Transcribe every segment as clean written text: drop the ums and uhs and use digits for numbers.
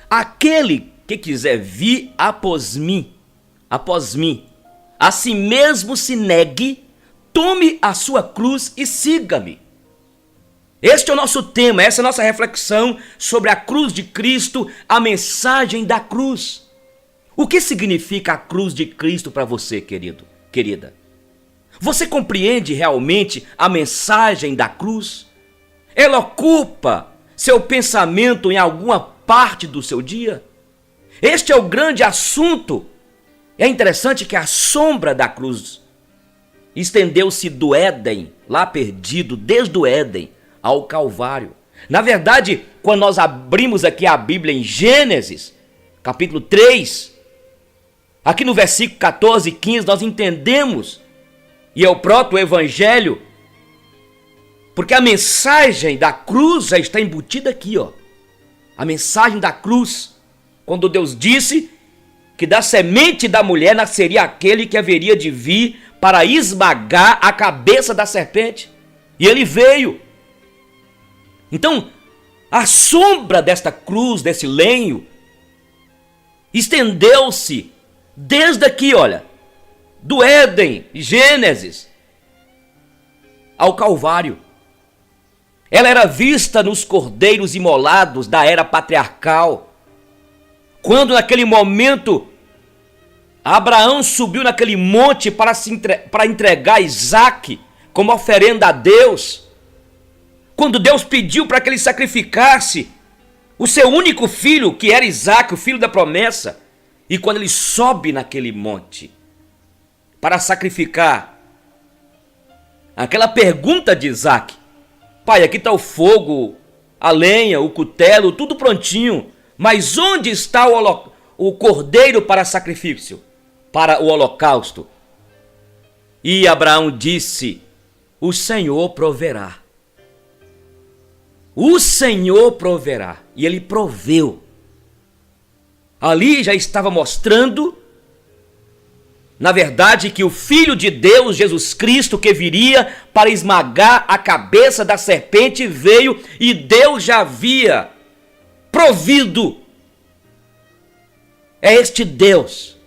Aquele que quiser vir após mim, a si mesmo se negue, tome a sua cruz e siga-me. Este é o nosso tema, essa é a nossa reflexão sobre a cruz de Cristo, a mensagem da cruz. O que significa a cruz de Cristo para você, querido, querida? Você compreende realmente a mensagem da cruz? Ela ocupa seu pensamento em alguma parte do seu dia? Este é o grande assunto. É interessante que a sombra da cruz estendeu-se do Éden, lá perdido, desde o Éden ao Calvário. Na verdade, quando nós abrimos aqui a Bíblia em Gênesis, capítulo 3, aqui no versículo 14 e 15, nós entendemos, e é o próprio Evangelho, porque a mensagem da cruz já está embutida aqui, ó. A mensagem da cruz, quando Deus disse que da semente da mulher nasceria aquele que haveria de vir para esmagar a cabeça da serpente. E ele veio. Então, a sombra desta cruz, desse lenho, estendeu-se desde aqui, olha, do Éden, Gênesis, ao Calvário. Ela era vista nos cordeiros imolados da era patriarcal. Quando naquele momento Abraão subiu naquele monte para entregar Isaque como oferenda a Deus. Quando Deus pediu para que ele sacrificasse o seu único filho, que era Isaque, o filho da promessa. E quando ele sobe naquele monte para sacrificar, aquela pergunta de Isaque: pai, aqui está o fogo, a lenha, o cutelo, tudo prontinho. Mas onde está o cordeiro para sacrifício, para o holocausto? E Abraão disse: o Senhor proverá. O Senhor proverá. E ele proveu. Ali já estava mostrando, na verdade, que o Filho de Deus, Jesus Cristo, que viria para esmagar a cabeça da serpente, veio e Deus já havia provido. É este Deus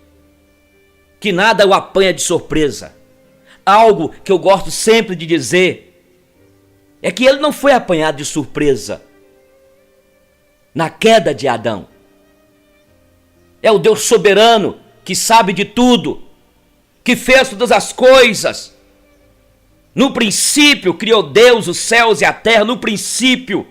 que nada o apanha de surpresa. Algo que eu gosto sempre de dizer é que ele não foi apanhado de surpresa na queda de Adão. É o Deus soberano que sabe de tudo, que fez todas as coisas. No princípio criou Deus os céus e a terra. No princípio,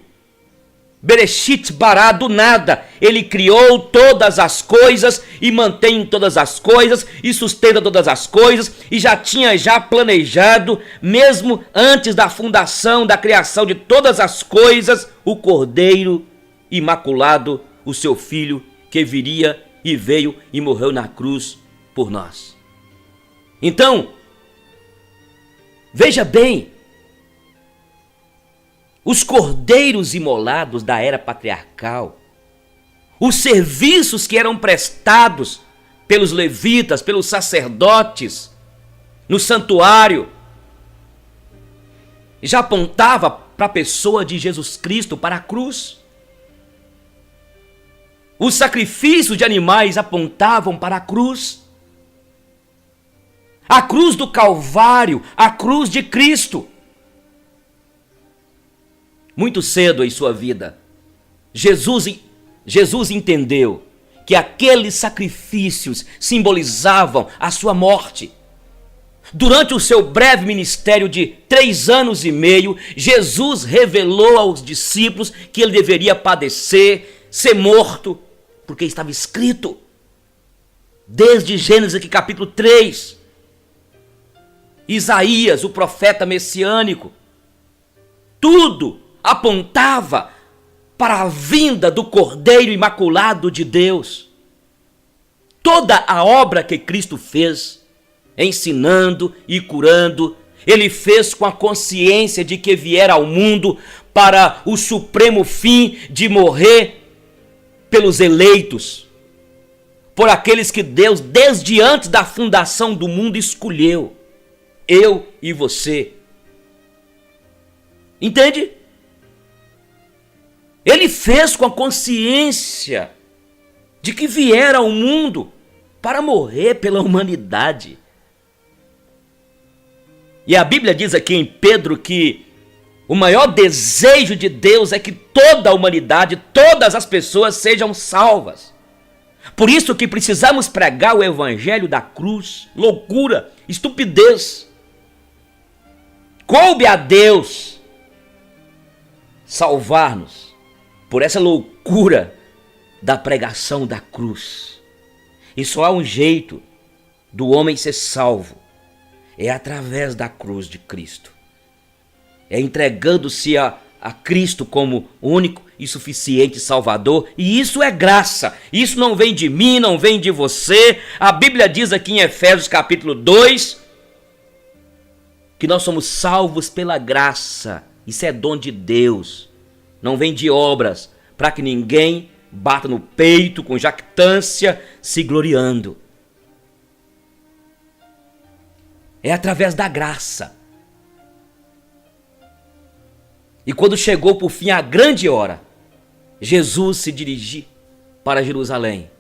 Bereshit bara, do nada, ele criou todas as coisas e mantém todas as coisas e sustenta todas as coisas, e já tinha planejado, mesmo antes da fundação, da criação de todas as coisas, o Cordeiro Imaculado, o seu Filho, que viria e veio e morreu na cruz por nós. Então, veja bem, os cordeiros imolados da era patriarcal, os serviços que eram prestados pelos levitas, pelos sacerdotes, no santuário, já apontava para a pessoa de Jesus Cristo, para a cruz. Os sacrifícios de animais apontavam para a cruz. A cruz do Calvário, a cruz de Cristo. Muito cedo em sua vida, Jesus entendeu que aqueles sacrifícios simbolizavam a sua morte. Durante o seu breve ministério de 3 anos e meio, Jesus revelou aos discípulos que ele deveria padecer, ser morto, porque estava escrito, desde Gênesis aqui, capítulo 3, Isaías, o profeta messiânico, tudo apontava para a vinda do Cordeiro Imaculado de Deus. Toda a obra que Cristo fez, ensinando e curando, ele fez com a consciência de que viera ao mundo para o supremo fim de morrer pelos eleitos, por aqueles que Deus, desde antes da fundação do mundo, escolheu, eu e você. Entende? Ele fez com a consciência de que viera ao mundo para morrer pela humanidade. E a Bíblia diz aqui em Pedro que o maior desejo de Deus é que toda a humanidade, todas as pessoas sejam salvas. Por isso que precisamos pregar o evangelho da cruz. Loucura, estupidez. Coube a Deus salvar-nos por essa loucura da pregação da cruz. E só há um jeito do homem ser salvo, é através da cruz de Cristo. É entregando-se a Cristo como único e suficiente Salvador. E isso é graça. Isso não vem de mim, não vem de você. A Bíblia diz aqui em Efésios capítulo 2 que nós somos salvos pela graça. Isso é dom de Deus. Não vem de obras, para que ninguém bata no peito com jactância, se gloriando. É através da graça. E quando chegou por fim a grande hora, Jesus se dirigiu para Jerusalém.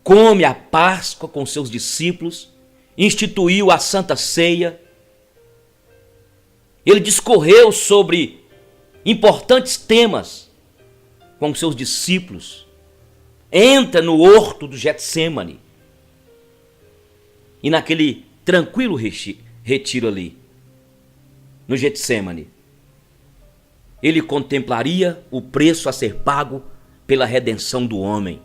Come a Páscoa com seus discípulos, instituiu a Santa Ceia. Ele discorreu sobre importantes temas com seus discípulos. Entra no horto do Getsêmani. E naquele tranquilo retiro ali, no Getsêmani, ele contemplaria o preço a ser pago pela redenção do homem,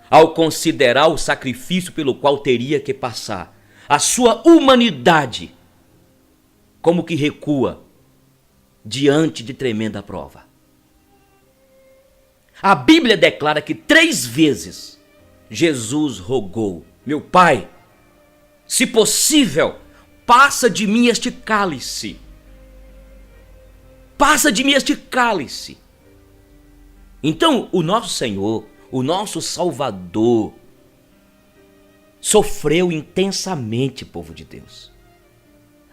ao considerar o sacrifício pelo qual teria que passar. A sua humanidade como que recua diante de tremenda prova. A Bíblia declara que 3 vezes Jesus rogou: meu Pai, se possível, passa de mim este cálice. Passa de mim este cálice. Então, o nosso Senhor, o nosso Salvador, sofreu intensamente, povo de Deus.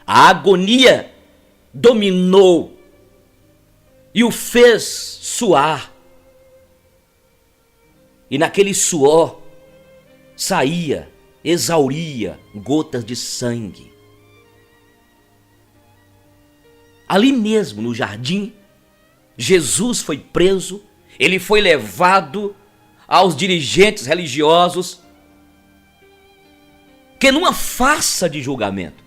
A agonia dominou e o fez suar. E naquele suor saía, exauria gotas de sangue. Ali mesmo no jardim, Jesus foi preso, ele foi levado aos dirigentes religiosos, que numa farsa de julgamento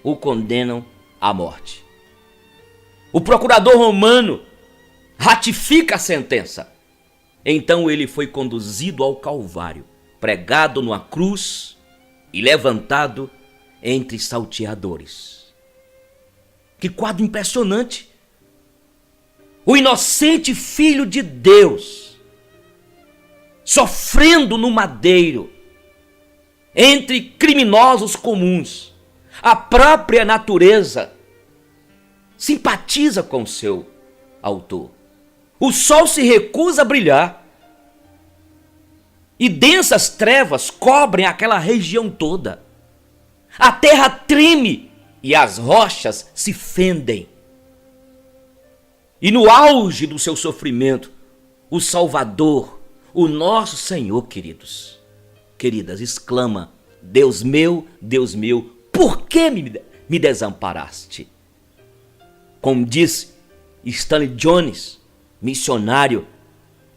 o condenam à morte. O procurador romano ratifica a sentença. Então ele foi conduzido ao Calvário, pregado numa cruz e levantado entre salteadores. Que quadro impressionante! O inocente Filho de Deus sofrendo no madeiro entre criminosos comuns. A própria natureza simpatiza com o seu autor. O sol se recusa a brilhar e densas trevas cobrem aquela região toda. A terra treme e as rochas se fendem. E no auge do seu sofrimento, o Salvador, o nosso Senhor, queridas, exclama: Deus meu, por que me desamparaste? Como disse Stanley Jones, missionário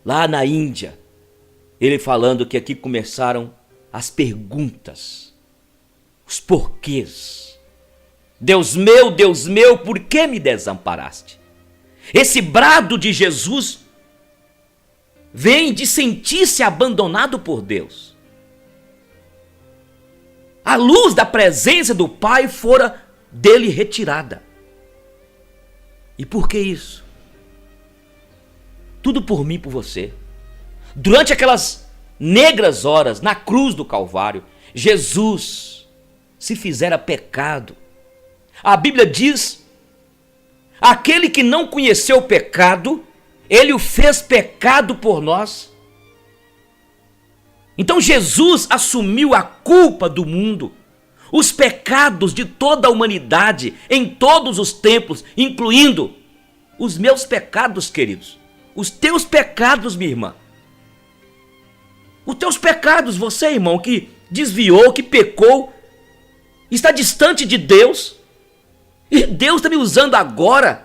lá na Índia, ele falando que aqui começaram as perguntas, os porquês. Deus meu, por que me desamparaste? Esse brado de Jesus vem de sentir-se abandonado por Deus. A luz da presença do Pai fora dele retirada. E por que isso? Tudo por mim e por você. Durante aquelas negras horas na cruz do Calvário, Jesus se fizera pecado. A Bíblia diz: aquele que não conheceu o pecado, ele o fez pecado por nós. Então Jesus assumiu a culpa do mundo, os pecados de toda a humanidade, em todos os tempos, incluindo os meus pecados, queridos, os teus pecados, minha irmã. Os teus pecados, você, irmão, que desviou, que pecou, está distante de Deus, e Deus está me usando agora,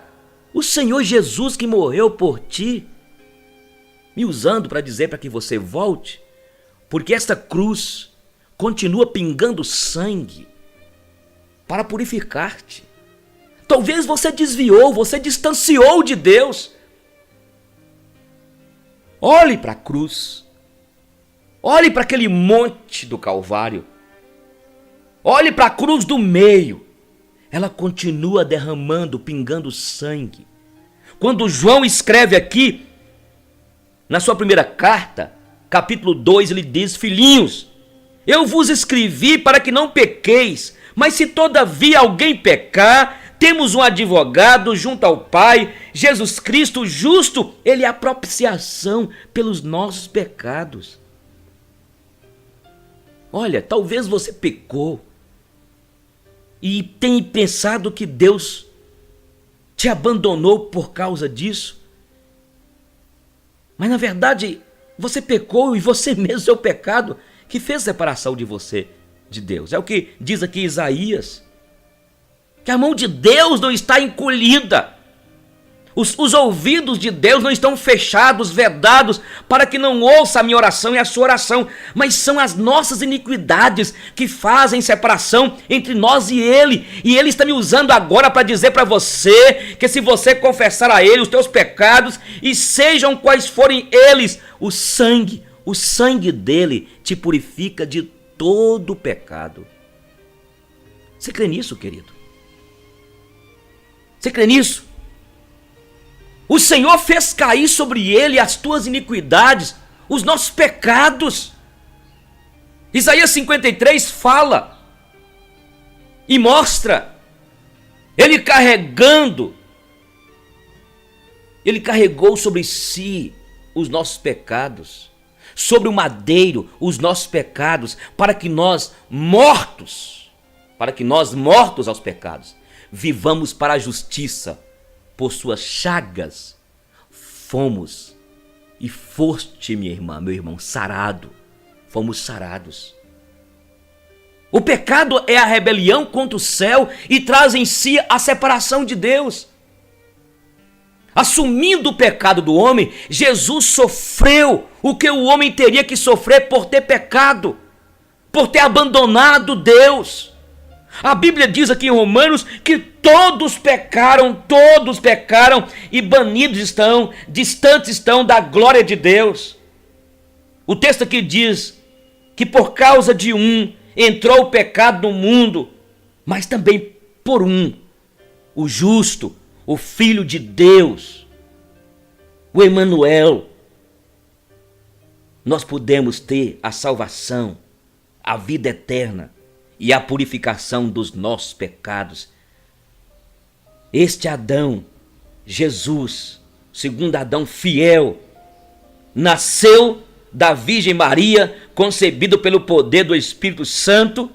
o Senhor Jesus que morreu por ti, me usando para dizer para que você volte, porque esta cruz continua pingando sangue para purificar-te. Talvez você desviou, você distanciou de Deus. Olhe para a cruz, olhe para aquele monte do Calvário, olhe para a cruz do meio, ela continua derramando, pingando sangue. Quando João escreve aqui, na sua primeira carta, capítulo 2, ele diz: filhinhos, eu vos escrevi para que não pequeis, mas se todavia alguém pecar, temos um advogado junto ao Pai, Jesus Cristo justo, ele é a propiciação pelos nossos pecados. Olha, talvez você pecou e tenha pensado que Deus te abandonou por causa disso. Mas na verdade, você pecou e você mesmo é o pecado que fez separação de você de Deus. É o que diz aqui Isaías, que a mão de Deus não está encolhida. Os ouvidos de Deus não estão fechados, vedados, para que não ouça a minha oração e a sua oração, mas são as nossas iniquidades que fazem separação entre nós e Ele. E Ele está me usando agora para dizer para você que se você confessar a Ele os teus pecados, e sejam quais forem eles, o sangue dele te purifica de todo pecado. Você crê nisso, querido? Você crê nisso? O Senhor fez cair sobre ele as tuas iniquidades, os nossos pecados. Isaías 53 fala e mostra ele carregou sobre si os nossos pecados, sobre o madeiro os nossos pecados, para que nós mortos aos pecados, vivamos para a justiça. Por suas chagas fomos, e foste, minha irmã, meu irmão, sarado. Fomos sarados. O pecado é a rebelião contra o céu e traz em si a separação de Deus. Assumindo o pecado do homem, Jesus sofreu o que o homem teria que sofrer por ter pecado, por ter abandonado Deus. A Bíblia diz aqui em Romanos que todos pecaram e banidos estão, distantes estão da glória de Deus. O texto aqui diz que por causa de um entrou o pecado no mundo, mas também por um, o justo, o Filho de Deus, o Emanuel, nós podemos ter a salvação, a vida eterna e a purificação dos nossos pecados. Este Adão, Jesus, segundo Adão fiel, nasceu da Virgem Maria, concebido pelo poder do Espírito Santo,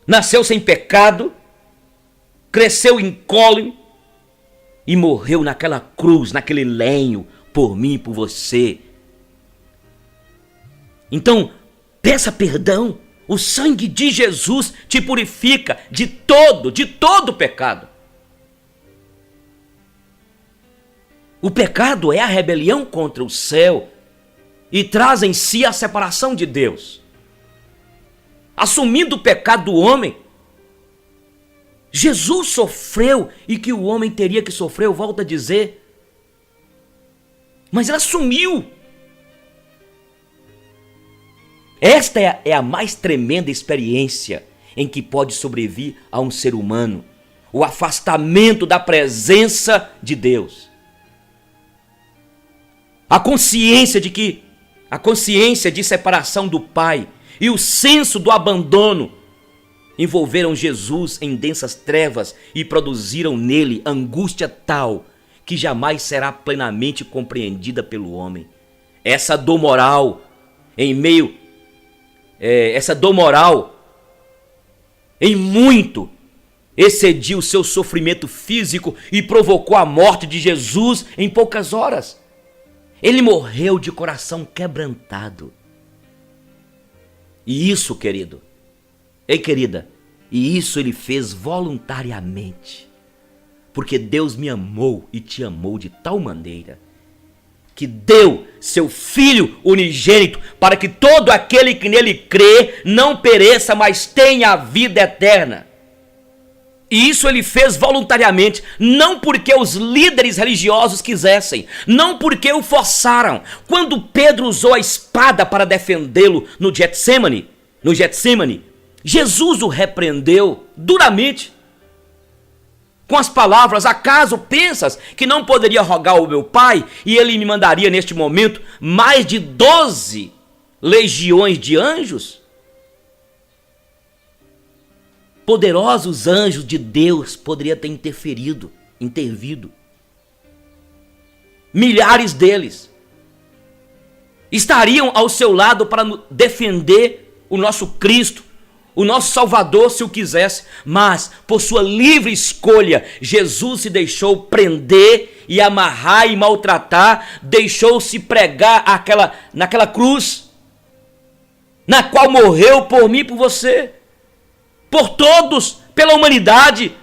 nasceu sem pecado, cresceu incólume e morreu naquela cruz, naquele lenho, por mim e por você. Então, peça perdão. O sangue de Jesus te purifica de todo pecado. O pecado é a rebelião contra o céu e traz em si a separação de Deus. Assumindo o pecado do homem, Jesus sofreu e que o homem teria que sofrer, eu volto a dizer, mas ele assumiu. Esta é a mais tremenda experiência em que pode sobreviver a um ser humano, o afastamento da presença de Deus. A consciência de separação do Pai e o senso do abandono envolveram Jesus em densas trevas e produziram nele angústia tal que jamais será plenamente compreendida pelo homem. Essa dor moral em muito excediu o seu sofrimento físico e provocou a morte de Jesus em poucas horas. Ele morreu de coração quebrantado. E isso, querido, ei querida, e isso ele fez voluntariamente. Porque Deus me amou e te amou de tal maneira que deu seu Filho unigênito para que todo aquele que nele crê não pereça, mas tenha a vida eterna. E isso ele fez voluntariamente, não porque os líderes religiosos quisessem, não porque o forçaram. Quando Pedro usou a espada para defendê-lo no Getsemane, Jesus o repreendeu duramente com as palavras: acaso pensas que não poderia rogar ao meu Pai e ele me mandaria neste momento mais de 12 legiões de anjos? Poderosos anjos de Deus poderiam ter intervido. Milhares deles estariam ao seu lado para defender o nosso Cristo, o nosso Salvador, se o quisesse. Mas, por sua livre escolha, Jesus se deixou prender e amarrar e maltratar, deixou-se pregar naquela cruz, na qual morreu por mim e por você, por todos, pela humanidade.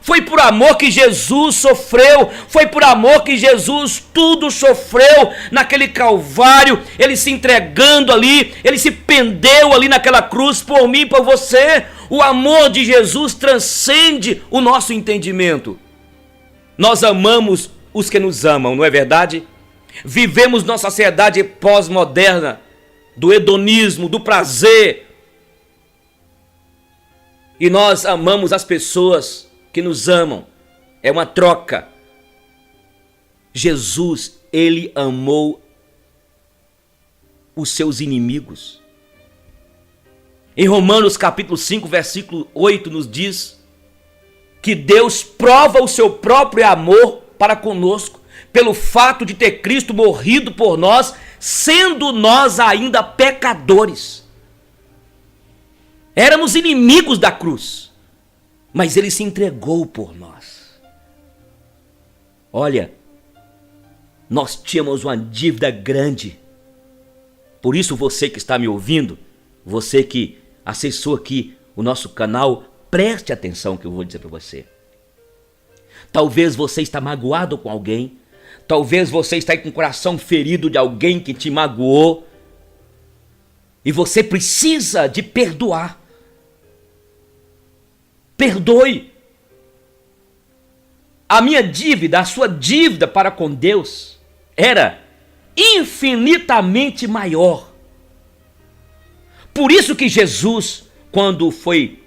Foi por amor que Jesus sofreu, foi por amor que Jesus tudo sofreu naquele Calvário, ele se entregando ali, ele se pendeu ali naquela cruz por mim e por você. O amor de Jesus transcende o nosso entendimento. Nós amamos os que nos amam, não é verdade? Vivemos numa sociedade pós-moderna, do hedonismo, do prazer. E nós amamos as pessoas que nos amam. É uma troca. Jesus, ele amou os seus inimigos. Em Romanos capítulo 5, versículo 8 nos diz que Deus prova o seu próprio amor para conosco pelo fato de ter Cristo morrido por nós, sendo nós ainda pecadores. Éramos inimigos da cruz, mas ele se entregou por nós. Olha, nós tínhamos uma dívida grande. Por isso você que está me ouvindo, você que acessou aqui o nosso canal, preste atenção que eu vou dizer para você. Talvez você está magoado com alguém, talvez você está aí com o coração ferido de alguém que te magoou, e você precisa de perdoar. Perdoe. A minha dívida, a sua dívida para com Deus era infinitamente maior. Por isso que Jesus, quando foi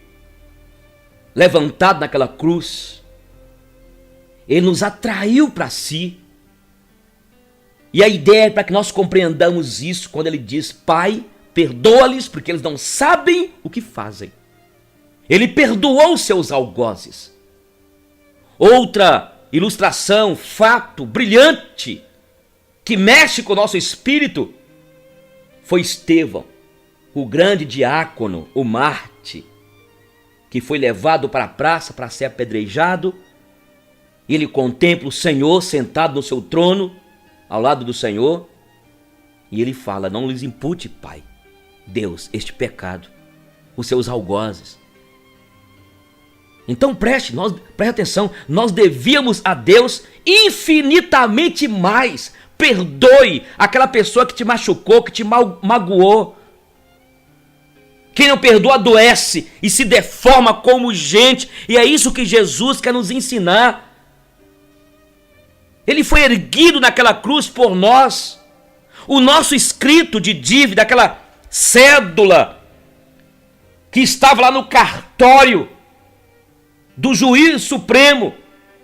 levantado naquela cruz, ele nos atraiu para si. E a ideia é para que nós compreendamos isso quando ele diz: Pai, perdoa-lhes porque eles não sabem o que fazem. Ele perdoou seus algozes. Outra ilustração, fato brilhante, que mexe com o nosso espírito, foi Estevão, o grande diácono, o Marte, que foi levado para a praça para ser apedrejado. Ele contempla o Senhor sentado no seu trono, ao lado do Senhor, e ele fala: não lhes impute, Pai, Deus, este pecado, os seus algozes. Então preste atenção, nós devíamos a Deus infinitamente mais. Perdoe aquela pessoa que te machucou, que te magoou. Quem não perdoa adoece e se deforma como gente, e é isso que Jesus quer nos ensinar. Ele foi erguido naquela cruz por nós. O nosso escrito de dívida, aquela cédula que estava lá no cartório do juiz supremo,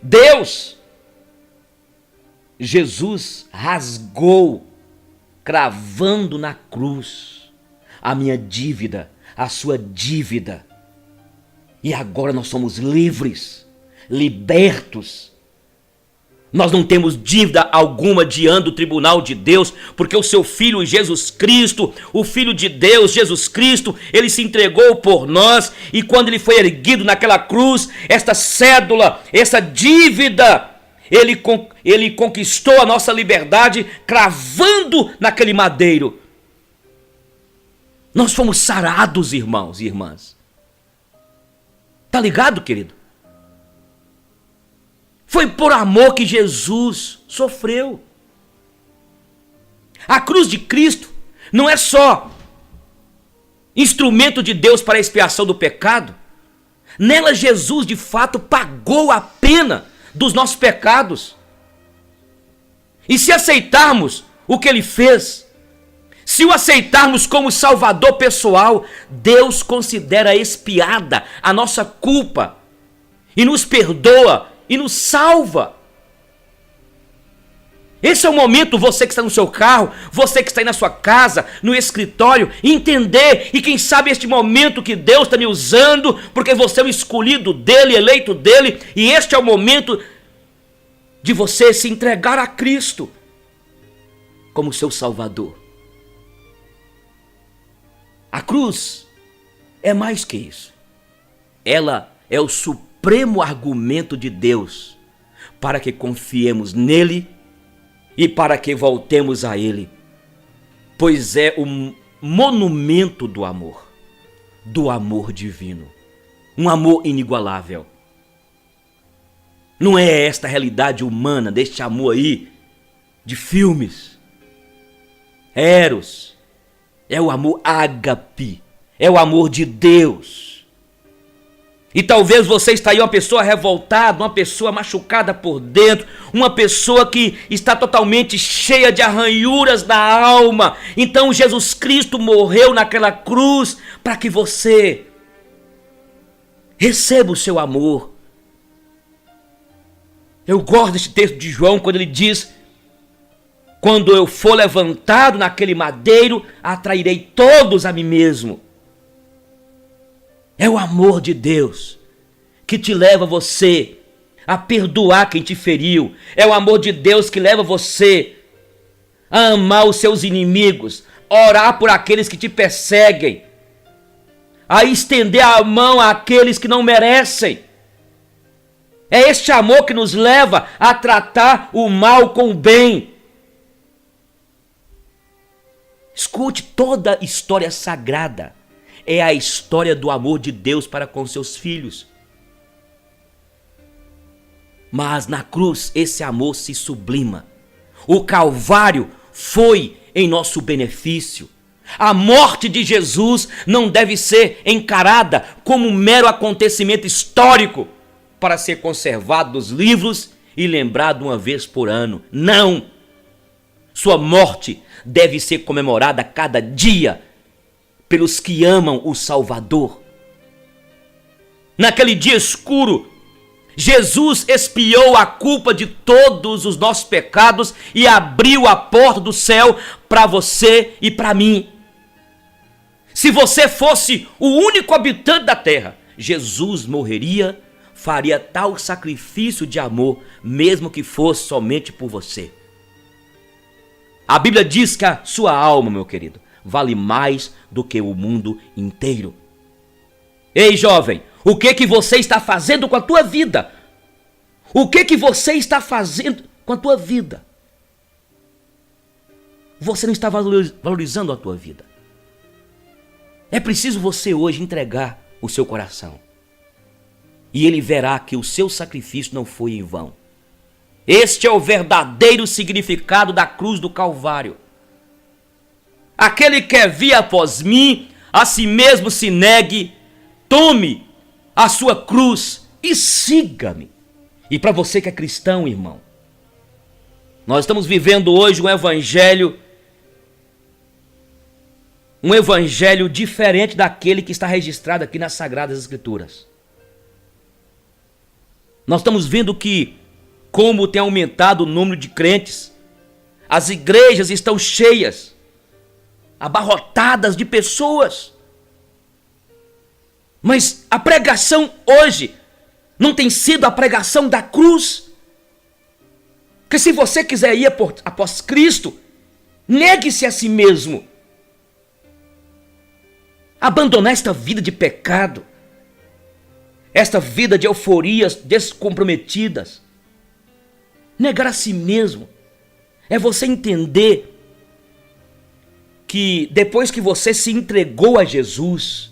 Deus, Jesus rasgou, cravando na cruz a minha dívida, a sua dívida. E agora nós somos livres, libertos. Nós não temos dívida alguma diante do tribunal de Deus, porque o seu Filho Jesus Cristo, o Filho de Deus, Jesus Cristo, ele se entregou por nós, e quando ele foi erguido naquela cruz, esta cédula, essa dívida, Ele conquistou a nossa liberdade cravando naquele madeiro. Nós fomos sarados, irmãos e irmãs. Tá ligado, querido? Foi por amor que Jesus sofreu. A cruz de Cristo não é só instrumento de Deus para a expiação do pecado. Nela Jesus de fato pagou a pena dos nossos pecados. E se aceitarmos o que ele fez, se o aceitarmos como Salvador pessoal, Deus considera expiada a nossa culpa e nos perdoa e nos salva. Esse é o momento, você que está no seu carro, você que está aí na sua casa, no escritório, entender, e quem sabe este momento que Deus está me usando, porque você é o escolhido dele, eleito dele, e este é o momento de você se entregar a Cristo como seu Salvador. A cruz é mais que isso. Ela é o supremo argumento de Deus para que confiemos nele e para que voltemos a ele, pois é o monumento do amor divino, um amor inigualável. Não é esta a realidade humana deste amor aí, de filmes. Eros, é o amor ágape, é o amor de Deus. E talvez você está aí uma pessoa revoltada, uma pessoa machucada por dentro, uma pessoa que está totalmente cheia de arranhuras na alma. Então Jesus Cristo morreu naquela cruz para que você receba o seu amor. Eu gosto desse texto de João quando ele diz: quando eu for levantado naquele madeiro, atrairei todos a mim mesmo. É o amor de Deus que te leva você a perdoar quem te feriu. É o amor de Deus que leva você a amar os seus inimigos, orar por aqueles que te perseguem, a estender a mão àqueles que não merecem. É este amor que nos leva a tratar o mal com o bem. Escute, toda história sagrada é a história do amor de Deus para com seus filhos. Mas na cruz esse amor se sublima. O Calvário foi em nosso benefício. A morte de Jesus não deve ser encarada como um mero acontecimento histórico para ser conservado nos livros e lembrado uma vez por ano. Não! Sua morte deve ser comemorada a cada dia pelos que amam o Salvador. Naquele dia escuro, Jesus expiou a culpa de todos os nossos pecados e abriu a porta do céu para você e para mim. Se você fosse o único habitante da terra, Jesus morreria, faria tal sacrifício de amor, mesmo que fosse somente por você. A Bíblia diz que a sua alma, meu querido, vale mais do que o mundo inteiro. Ei, jovem, o que você está fazendo com a tua vida? O que você está fazendo com a tua vida? Você não está valorizando a tua vida. É preciso você hoje entregar o seu coração. E ele verá que o seu sacrifício não foi em vão. Este é o verdadeiro significado da cruz do Calvário. Aquele que vir após mim, a si mesmo se negue, tome a sua cruz e siga-me. E para você que é cristão, irmão, nós estamos vivendo hoje um evangelho diferente daquele que está registrado aqui nas Sagradas Escrituras. Nós estamos vendo que, como tem aumentado o número de crentes, as igrejas estão cheias, abarrotadas de pessoas. Mas a pregação hoje não tem sido a pregação da cruz. Porque se você quiser ir após Cristo, negue-se a si mesmo. Abandonar esta vida de pecado, esta vida de euforias descomprometidas. Negar a si mesmo é você entender que depois que você se entregou a Jesus,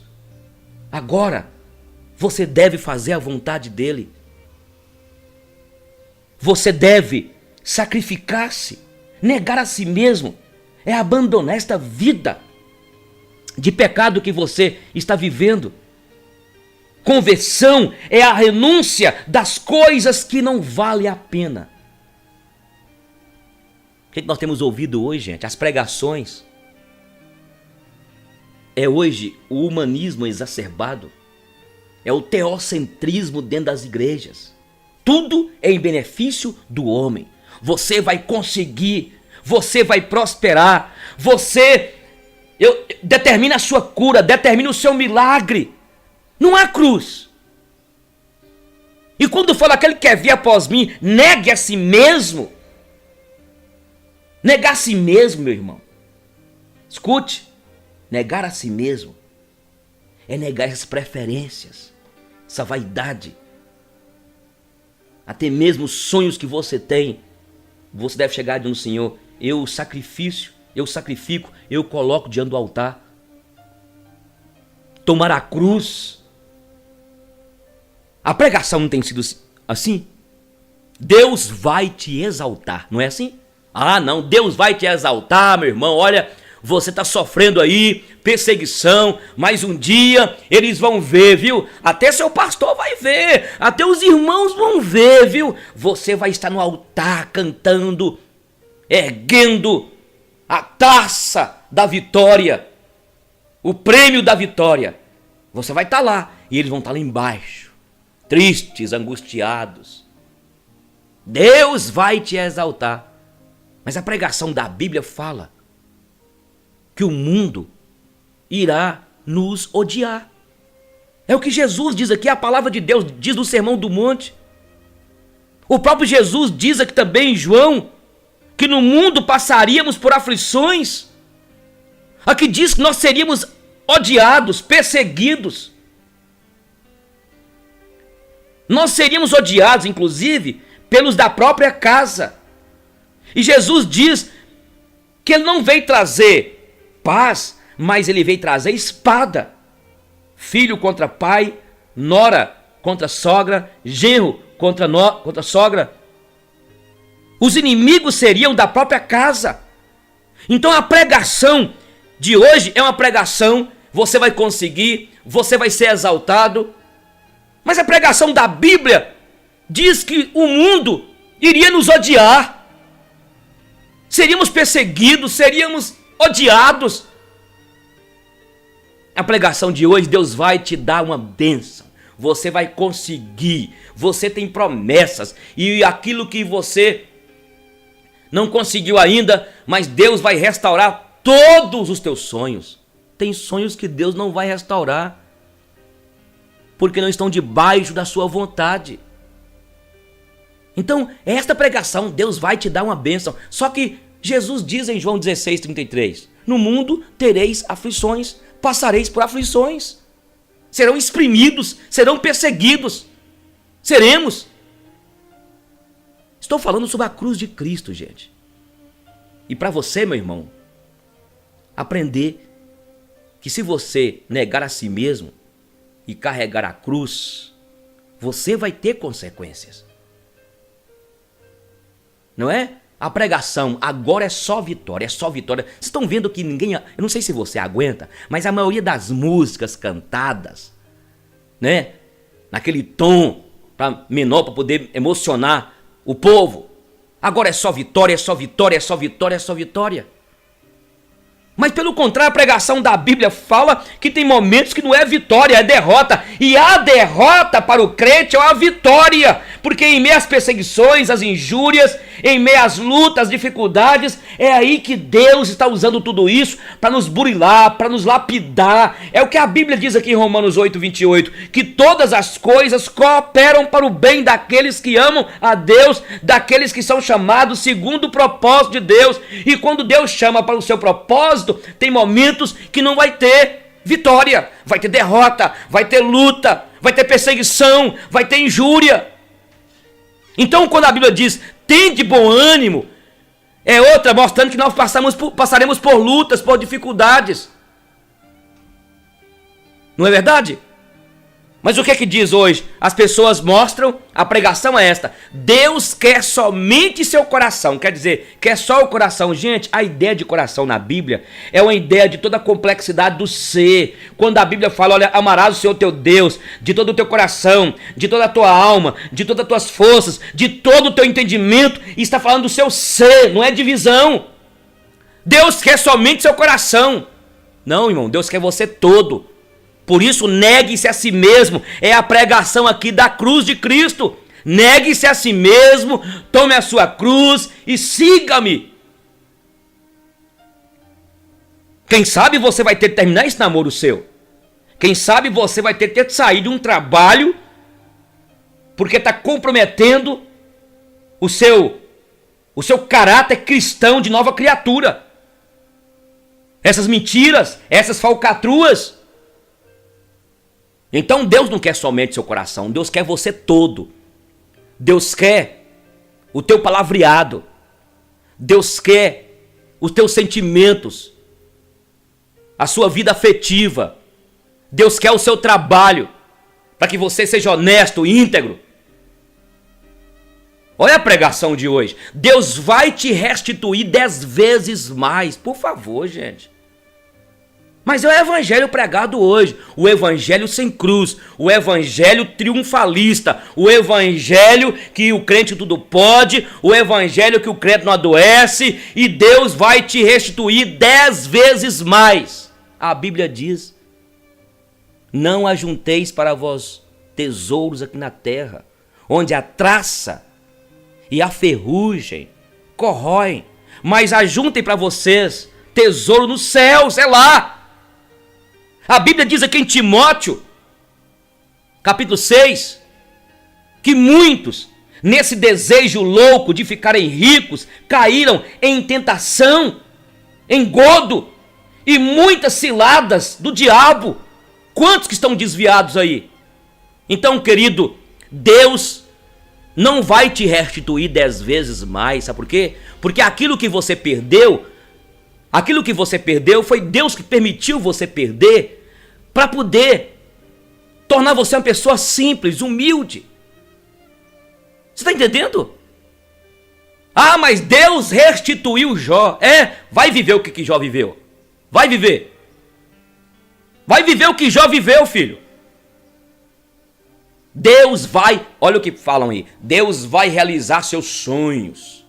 agora você deve fazer a vontade dele. Você deve sacrificar-se. Negar a si mesmo é abandonar esta vida de pecado que você está vivendo. Conversão é a renúncia das coisas que não valem a pena. O que nós temos ouvido hoje, gente? As pregações. É hoje o humanismo exacerbado. É o teocentrismo dentro das igrejas. Tudo é em benefício do homem. Você vai conseguir, você vai prosperar, determina a sua cura, determina o seu milagre. Não há cruz. E quando fala aquele que quer vir após mim, negue a si mesmo. Negar a si mesmo, meu irmão. Escute, negar a si mesmo é negar essas preferências, essa vaidade. Até mesmo os sonhos que você tem, você deve chegar diante do Senhor. Eu sacrifico, eu coloco diante do altar. Tomar a cruz. A pregação não tem sido assim? Deus vai te exaltar, não é assim? Ah, não, Deus vai te exaltar, meu irmão. Olha, você está sofrendo aí perseguição, mas um dia eles vão ver, viu? Até seu pastor vai ver, até os irmãos vão ver, viu? Você vai estar no altar cantando, erguendo a taça da vitória, o prêmio da vitória. Você vai estar lá e eles vão estar lá embaixo, tristes, angustiados. Deus vai te exaltar. Mas a pregação da Bíblia fala que o mundo irá nos odiar. É o que Jesus diz aqui, a palavra de Deus diz no Sermão do Monte. O próprio Jesus diz aqui também em João, que no mundo passaríamos por aflições. Aqui diz que nós seríamos odiados, perseguidos. Nós seríamos odiados, inclusive, pelos da própria casa. E Jesus diz que ele não veio trazer paz, mas ele veio trazer espada. Filho contra pai, nora contra sogra, genro contra sogra. Os inimigos seriam da própria casa. Então a pregação de hoje é uma pregação, você vai conseguir, você vai ser exaltado. Mas a pregação da Bíblia diz que o mundo iria nos odiar. Seríamos perseguidos, seríamos odiados. A pregação de hoje, Deus vai te dar uma bênção. Você vai conseguir. Você tem promessas. E aquilo que você não conseguiu ainda, mas Deus vai restaurar todos os teus sonhos. Tem sonhos que Deus não vai restaurar, porque não estão debaixo da sua vontade. Então, esta pregação, Deus vai te dar uma bênção. Só que Jesus diz em João 16:33, no mundo tereis aflições, passareis por aflições. Serão exprimidos, serão perseguidos. Seremos. Estou falando sobre a cruz de Cristo, gente. E para você, meu irmão, aprender que se você negar a si mesmo e carregar a cruz, você vai ter consequências. Não é? A pregação agora é só vitória, é só vitória. Vocês estão vendo que ninguém... Eu não sei se você aguenta, mas a maioria das músicas cantadas, né? Naquele tom menor para poder emocionar o povo. Agora é só vitória, é só vitória, é só vitória, é só vitória. Mas pelo contrário, a pregação da Bíblia fala que tem momentos que não é vitória, é derrota. E a derrota para o crente é uma vitória. Porque em meio às perseguições, às injúrias, em meio às lutas, às dificuldades, é aí que Deus está usando tudo isso para nos burilar, para nos lapidar. É o que a Bíblia diz aqui em Romanos 8:28, que todas as coisas cooperam para o bem daqueles que amam a Deus, daqueles que são chamados segundo o propósito de Deus. E quando Deus chama para o seu propósito, tem momentos que não vai ter vitória, vai ter derrota, vai ter luta, vai ter perseguição, vai ter injúria. Então quando a Bíblia diz, Tem de bom ânimo. É outra mostrando que nós passaremos por lutas, por dificuldades. Não é verdade? Mas o que é que diz hoje? As pessoas mostram, a pregação é esta: Deus quer somente seu coração. Quer dizer, quer só o coração. Gente, a ideia de coração na Bíblia é uma ideia de toda a complexidade do ser. Quando a Bíblia fala, olha, amarás o Senhor teu Deus de todo o teu coração, de toda a tua alma, de todas as tuas forças, de todo o teu entendimento, e está falando do seu ser, não é divisão. Deus quer somente seu coração. Não, irmão, Deus quer você todo. Por isso, negue-se a si mesmo. É a pregação aqui da cruz de Cristo. Negue-se a si mesmo, tome a sua cruz e siga-me. Quem sabe você vai ter que terminar esse namoro seu. Quem sabe você vai ter que sair de um trabalho porque está comprometendo o seu caráter cristão de nova criatura. Essas mentiras, essas falcatruas. Então Deus não quer somente seu coração, Deus quer você todo. Deus quer o teu palavreado. Deus quer os teus sentimentos, a sua vida afetiva. Deus quer o seu trabalho, para que você seja honesto, íntegro. Olha a pregação de hoje. Deus vai te restituir 10 vezes mais. Por favor, gente. Mas é o evangelho pregado hoje, o evangelho sem cruz, o evangelho triunfalista, o evangelho que o crente tudo pode, o evangelho que o crente não adoece, e Deus vai te restituir 10 vezes mais. A Bíblia diz: não ajunteis para vós tesouros aqui na terra, onde a traça e a ferrugem corroem, mas ajuntem para vocês tesouro nos céus, é lá. A Bíblia diz aqui em Timóteo, capítulo 6, que muitos, nesse desejo louco de ficarem ricos, caíram em tentação, em godo e muitas ciladas do diabo. Quantos que estão desviados aí? Então, querido, Deus não vai te restituir 10 vezes mais, sabe por quê? Porque aquilo que você perdeu foi Deus que permitiu você perder, para poder tornar você uma pessoa simples, humilde. Você está entendendo? Ah, mas Deus restituiu Jó. Vai viver o que Jó viveu. Vai viver. Vai viver o que Jó viveu, filho. Deus vai, olha o que falam aí, Deus vai realizar seus sonhos.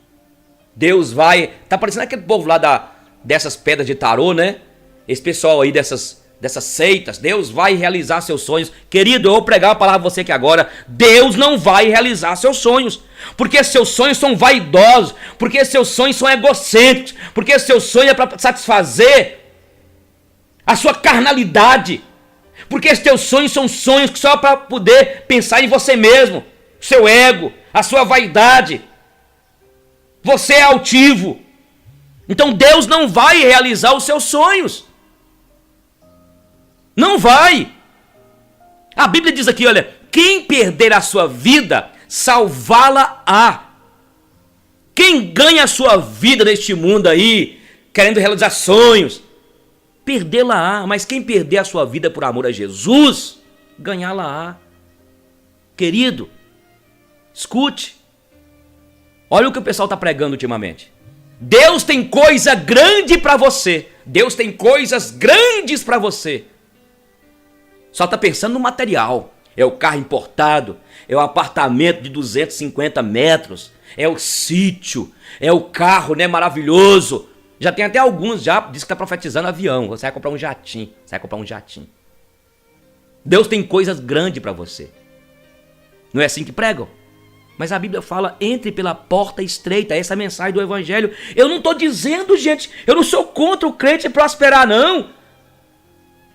Deus vai, tá parecendo aquele povo lá dessas pedras de tarô, né? Esse pessoal aí dessas seitas. Deus vai realizar seus sonhos. Querido, eu vou pregar uma palavra pra você aqui agora. Deus não vai realizar seus sonhos, porque seus sonhos são vaidosos, porque seus sonhos são egocêntricos, porque seu sonho é para satisfazer a sua carnalidade, porque os teus sonhos são sonhos só para poder pensar em você mesmo, seu ego, a sua vaidade. Você é altivo. Então Deus não vai realizar os seus sonhos. Não vai. A Bíblia diz aqui, olha, quem perder a sua vida, salvá-la-á. Quem ganha a sua vida neste mundo aí, querendo realizar sonhos, perdê-la-á. Mas quem perder a sua vida por amor a Jesus, ganhá-la-á. Querido, escute. Olha o que o pessoal está pregando ultimamente. Deus tem coisa grande para você. Deus tem coisas grandes para você. Só está pensando no material. É o carro importado, é o apartamento de 250 metros, é o sítio, é o carro, né, maravilhoso. Já tem até alguns, já diz que está profetizando avião. Você vai comprar um jatinho, Deus tem coisas grandes para você. Não é assim que pregam? Mas a Bíblia fala, entre pela porta estreita, essa é a mensagem do evangelho. Eu não estou dizendo, gente, eu não sou contra o crente prosperar, não.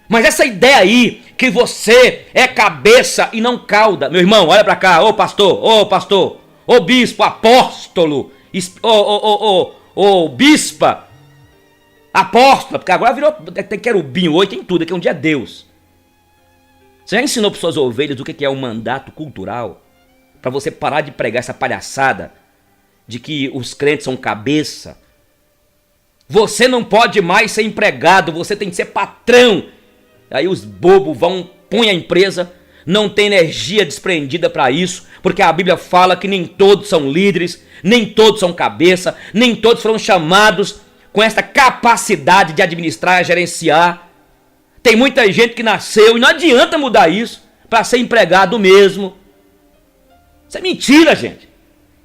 Mas essa ideia aí, que você é cabeça e não cauda. Meu irmão, olha pra cá, ô pastor, ô bispo, apóstolo, ô bispa, apóstola, porque agora virou, tem querubinho, hoje tem tudo, aqui um dia é Deus. Você já ensinou para suas ovelhas o que é um mandato cultural? Para você parar de pregar essa palhaçada de que os crentes são cabeça. Você não pode mais ser empregado, você tem que ser patrão. Aí os bobos põem a empresa, não tem energia desprendida para isso, porque a Bíblia fala que nem todos são líderes, nem todos são cabeça, nem todos foram chamados com essa capacidade de administrar, gerenciar. Tem muita gente que nasceu e não adianta mudar isso para ser empregado mesmo. Isso é mentira, gente.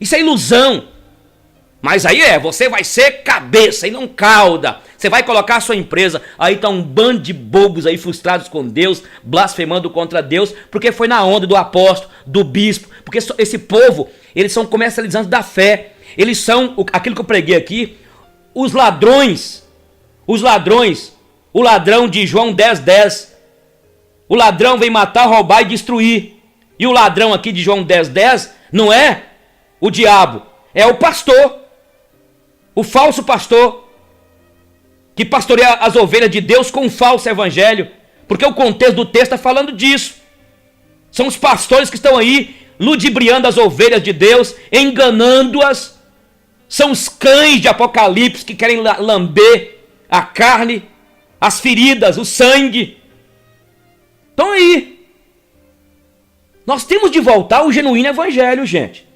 Isso é ilusão. Mas aí você vai ser cabeça e não cauda. Você vai colocar a sua empresa. Aí tá um bando de bobos aí frustrados com Deus, blasfemando contra Deus, porque foi na onda do apóstolo, do bispo. Porque esse povo, eles são comercializantes da fé. Eles são, aquilo que eu preguei aqui, os ladrões. Os ladrões. O ladrão de João 10:10. O ladrão vem matar, roubar e destruir. E o ladrão aqui de João 10:10 não é o diabo, é o pastor. O falso pastor, que pastoreia as ovelhas de Deus com um falso evangelho, porque o contexto do texto está falando disso. São os pastores que estão aí ludibriando as ovelhas de Deus, enganando-as. São os cães de Apocalipse que querem lamber a carne, as feridas, o sangue. Então aí, nós temos de voltar ao genuíno evangelho, gente.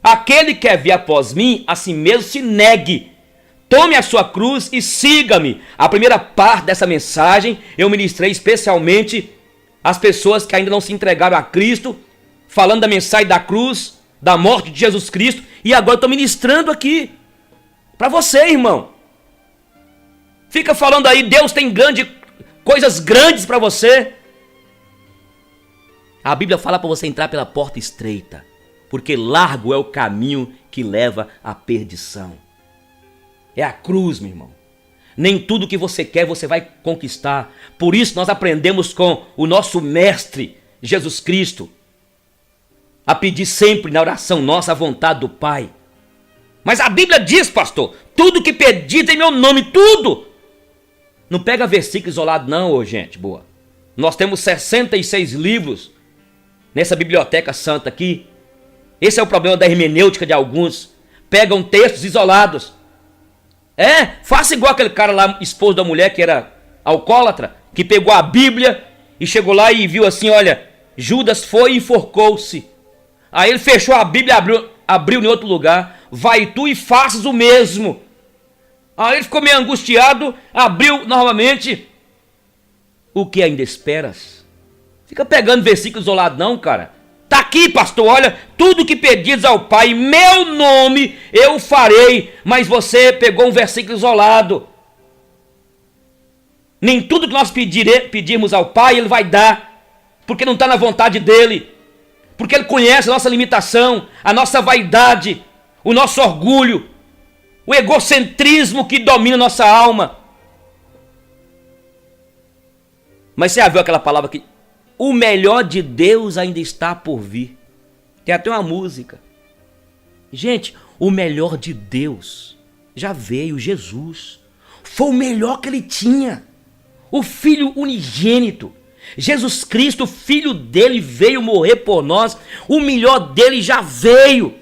Aquele que quer vir após mim, a si mesmo se negue. Tome a sua cruz e siga-me. A primeira parte dessa mensagem eu ministrei especialmente às pessoas que ainda não se entregaram a Cristo, falando da mensagem da cruz, da morte de Jesus Cristo, e agora eu estou ministrando aqui para você, irmão. Fica falando aí, Deus tem coisas grandes para você. A Bíblia fala para você entrar pela porta estreita, porque largo é o caminho que leva à perdição. É a cruz, meu irmão. Nem tudo que você quer você vai conquistar. Por isso nós aprendemos com o nosso mestre, Jesus Cristo, a pedir sempre na oração nossa a vontade do Pai. Mas a Bíblia diz, pastor, tudo que pedis em meu nome, tudo. Não pega versículo isolado não, gente boa. Nós temos 66 livros nessa biblioteca santa aqui. Esse é o problema da hermenêutica de alguns. Pegam textos isolados. Faça igual aquele cara lá, esposo da mulher que era alcoólatra, que pegou a Bíblia e chegou lá e viu assim, olha, Judas foi e enforcou-se. Aí ele fechou a Bíblia e abriu em outro lugar. Vai tu e faças o mesmo. Aí ele ficou meio angustiado, abriu novamente. O que ainda esperas? Fica pegando versículo isolado não, cara. Tá aqui, pastor, olha, tudo que pedires ao Pai, em meu nome eu farei. Mas você pegou um versículo isolado. Nem tudo que nós pedirmos ao Pai, Ele vai dar, porque não está na vontade dEle. Porque Ele conhece a nossa limitação, a nossa vaidade, o nosso orgulho, o egocentrismo que domina nossa alma. Mas você já viu aquela palavra que o melhor de Deus ainda está por vir? Tem até uma música. Gente, o melhor de Deus já veio, Jesus. Foi o melhor que Ele tinha. O Filho unigênito. Jesus Cristo, o Filho dele, veio morrer por nós. O melhor dele já veio.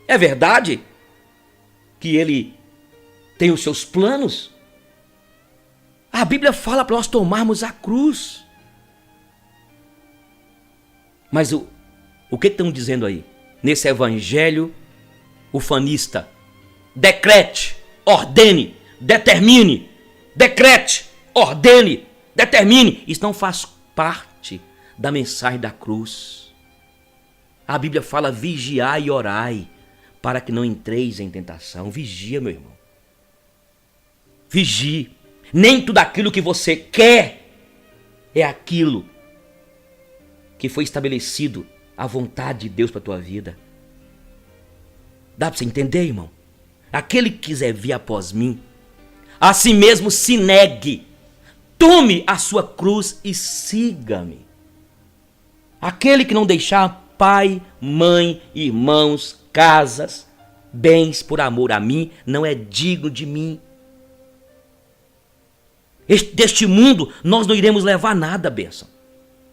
É verdade que Ele tem os seus planos? A Bíblia fala para nós tomarmos a cruz. Mas o que estão dizendo aí? Nesse evangelho ufanista. Decrete, ordene, determine. Decrete, ordene, determine. Isso não faz parte da mensagem da cruz. A Bíblia fala vigiai e orai, para que não entreis em tentação. Vigia, meu irmão. Vigie. Nem tudo aquilo que você quer é aquilo que foi estabelecido a vontade de Deus para a tua vida. Dá para você entender, irmão? Aquele que quiser vir após mim, a si mesmo se negue, tome a sua cruz e siga-me. Aquele que não deixar pai, mãe, irmãos, casas, bens por amor a mim, não é digno de mim. Deste mundo nós não iremos levar nada, bênção.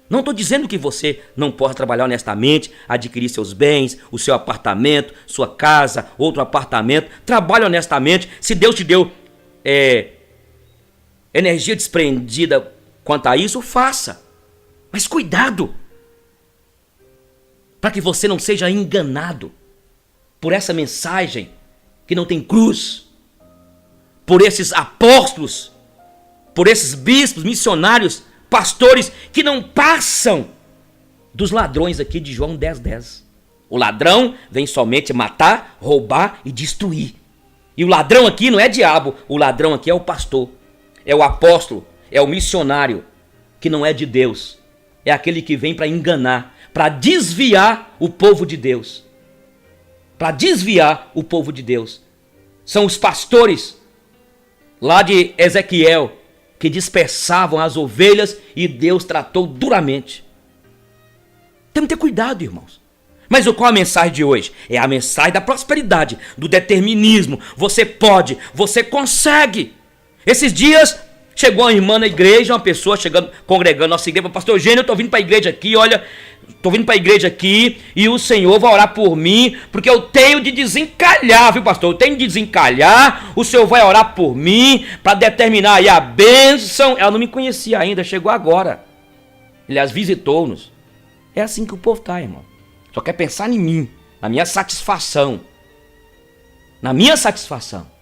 Não estou dizendo que você não possa trabalhar honestamente, adquirir seus bens, o seu apartamento, sua casa, outro apartamento. Trabalhe honestamente. Se Deus te deu energia desprendida quanto a isso, faça. Mas cuidado, para que você não seja enganado por essa mensagem que não tem cruz, por esses apóstolos, por esses bispos, missionários, pastores que não passam dos ladrões aqui de João 10:10. O ladrão vem somente matar, roubar e destruir. E o ladrão aqui não é diabo, o ladrão aqui é o pastor, é o apóstolo, é o missionário, que não é de Deus. É aquele que vem para enganar, para desviar o povo de Deus. Para desviar o povo de Deus. São os pastores lá de Ezequiel que dispersavam as ovelhas e Deus tratou duramente. Temos que ter cuidado, irmãos. Mas qual a mensagem de hoje? É a mensagem da prosperidade, do determinismo. Você pode, você consegue. Esses dias chegou uma irmã na igreja, uma pessoa chegando, congregando nossa igreja. Pastor Eugênio, eu estou vindo para a igreja aqui, olha, estou vindo para a igreja aqui e o Senhor vai orar por mim, porque eu tenho de desencalhar, viu, pastor? Eu tenho de desencalhar, o Senhor vai orar por mim para determinar aí a bênção. Ela não me conhecia ainda, chegou agora. Aliás, visitou-nos. É assim que o povo está, irmão. Só quer pensar em mim, na minha satisfação. Na minha satisfação.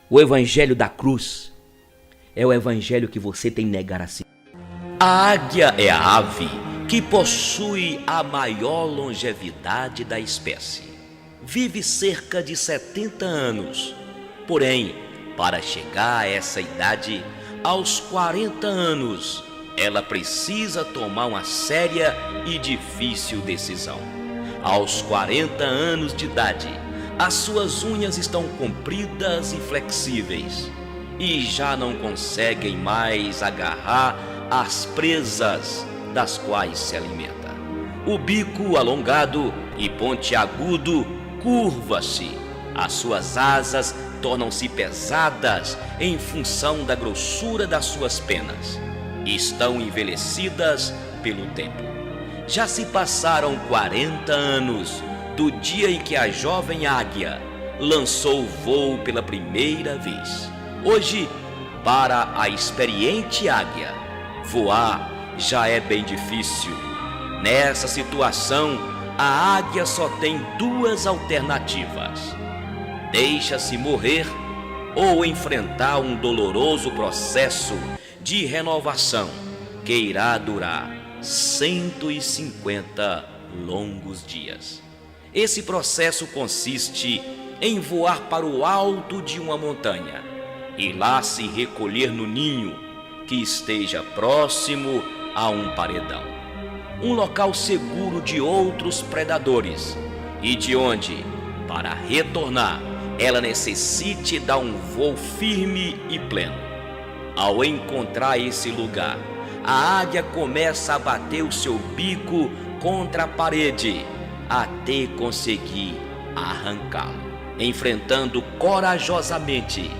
O evangelho da cruz é o evangelho que você tem que negar a si. A águia é a ave que possui a maior longevidade da espécie. Vive cerca de 70 anos. Porém, para chegar a essa idade, aos 40 anos, ela precisa tomar uma séria e difícil decisão. Aos 40 anos de idade, as suas unhas estão compridas e flexíveis e já não conseguem mais agarrar as presas das quais se alimenta. O bico alongado e pontiagudo curva-se. As suas asas tornam-se pesadas em função da grossura das suas penas. Estão envelhecidas pelo tempo. Já se passaram 40 anos do dia em que a jovem águia lançou o voo pela primeira vez. Hoje, para a experiente águia, voar já é bem difícil. Nessa situação, a águia só tem duas alternativas: deixa-se morrer ou enfrentar um doloroso processo de renovação que irá durar 150 longos dias. Esse processo consiste em voar para o alto de uma montanha e lá se recolher no ninho que esteja próximo a um paredão, um local seguro de outros predadores e de onde, para retornar, ela necessite dar um voo firme e pleno. Ao encontrar esse lugar, a águia começa a bater o seu bico contra a parede até conseguir arrancá-lo, enfrentando corajosamente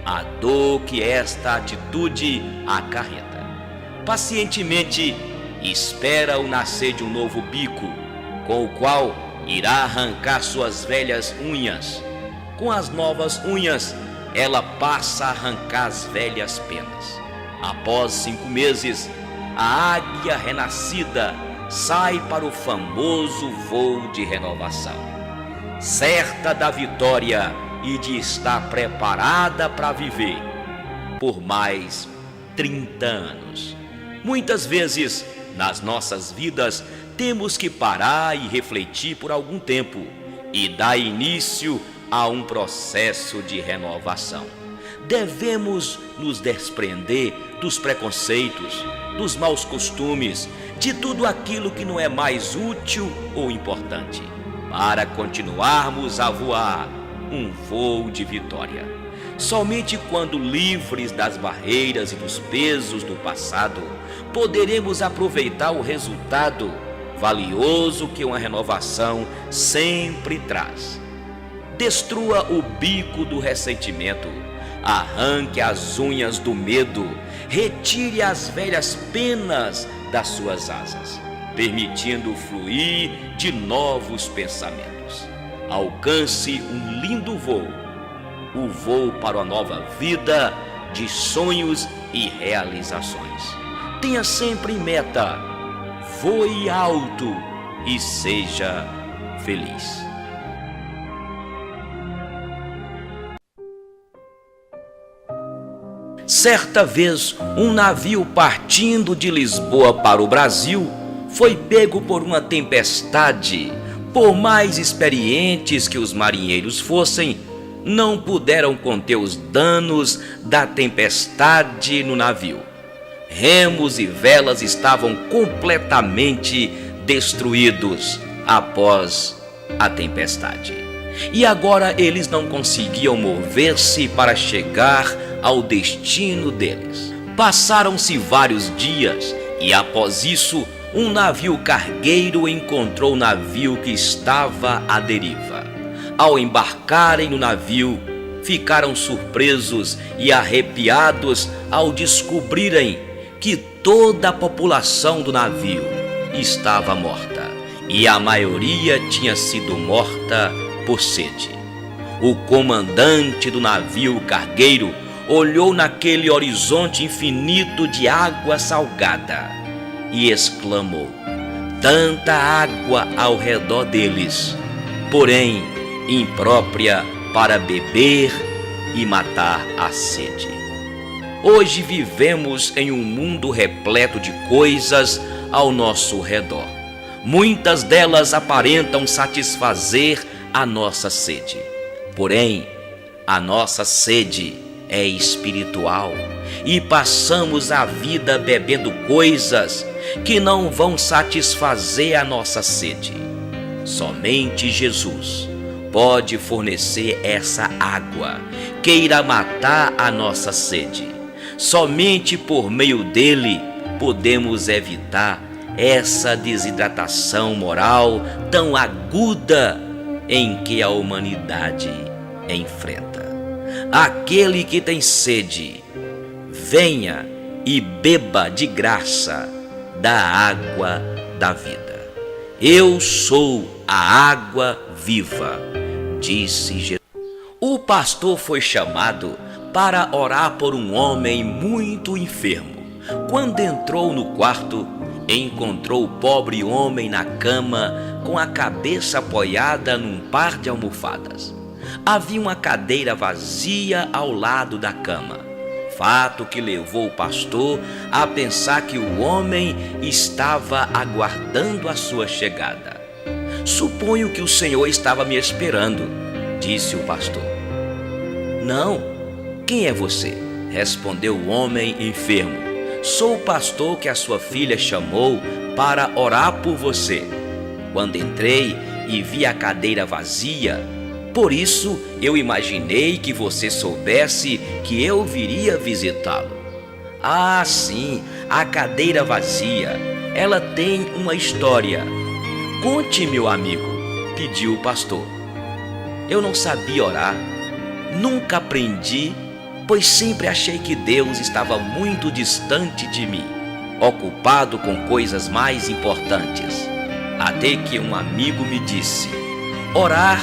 a dor que esta atitude acarreta. Pacientemente espera o nascer de um novo bico, com o qual irá arrancar suas velhas unhas. Com as novas unhas, ela passa a arrancar as velhas penas. Após 5 meses, a águia renascida sai para o famoso voo de renovação, certa da vitória e de estar preparada para viver por mais 30 anos. Muitas vezes, nas nossas vidas, temos que parar e refletir por algum tempo e dar início a um processo de renovação. Devemos nos desprender dos preconceitos, dos maus costumes, de tudo aquilo que não é mais útil ou importante, para continuarmos a voar um voo de vitória. Somente quando livres das barreiras e dos pesos do passado, poderemos aproveitar o resultado valioso que uma renovação sempre traz. Destrua o bico do ressentimento, Arranque as unhas do medo, retire as velhas penas das suas asas, permitindo fluir de novos pensamentos. Alcance um lindo voo, o voo para uma nova vida de sonhos e realizações. Tenha sempre em meta, voe alto e seja feliz. Certa vez, um navio partindo de Lisboa para o Brasil foi pego por uma tempestade. Por mais experientes que os marinheiros fossem, não puderam conter os danos da tempestade no navio. Remos e velas estavam completamente destruídos após a tempestade. E agora eles não conseguiam mover-se para chegar ao destino deles. Passaram-se vários dias e após isso, um navio cargueiro encontrou o navio que estava à deriva. Ao embarcarem no navio, ficaram surpresos e arrepiados ao descobrirem que toda a população do navio estava morta e a maioria tinha sido morta por sede. O comandante do navio cargueiro olhou naquele horizonte infinito de água salgada e exclamou: tanta água ao redor deles, porém imprópria para beber e matar a sede. Hoje vivemos em um mundo repleto de coisas ao nosso redor. Muitas delas aparentam satisfazer a nossa sede, porém a nossa sede é espiritual e passamos a vida bebendo coisas que não vão satisfazer a nossa sede. Somente Jesus pode fornecer essa água que irá matar a nossa sede. Somente por meio dele podemos evitar essa desidratação moral tão aguda em que a humanidade enfrenta. Aquele que tem sede, venha e beba de graça da água da vida. Eu sou a água viva, disse Jesus. O pastor foi chamado para orar por um homem muito enfermo. Quando entrou no quarto, encontrou o pobre homem na cama com a cabeça apoiada num par de almofadas. Havia uma cadeira vazia ao lado da cama, fato que levou o pastor a pensar que o homem estava aguardando a sua chegada. Suponho que o Senhor estava me esperando, disse o pastor. Não, quem é você? Respondeu o homem enfermo. Sou o pastor que a sua filha chamou para orar por você. Quando entrei e vi a cadeira vazia, por isso eu imaginei que você soubesse que eu viria visitá-lo. Ah, sim, a cadeira vazia, ela tem uma história. Conte, meu amigo, pediu o pastor. Eu não sabia orar, nunca aprendi, pois sempre achei que Deus estava muito distante de mim, ocupado com coisas mais importantes. Até que um amigo me disse: orar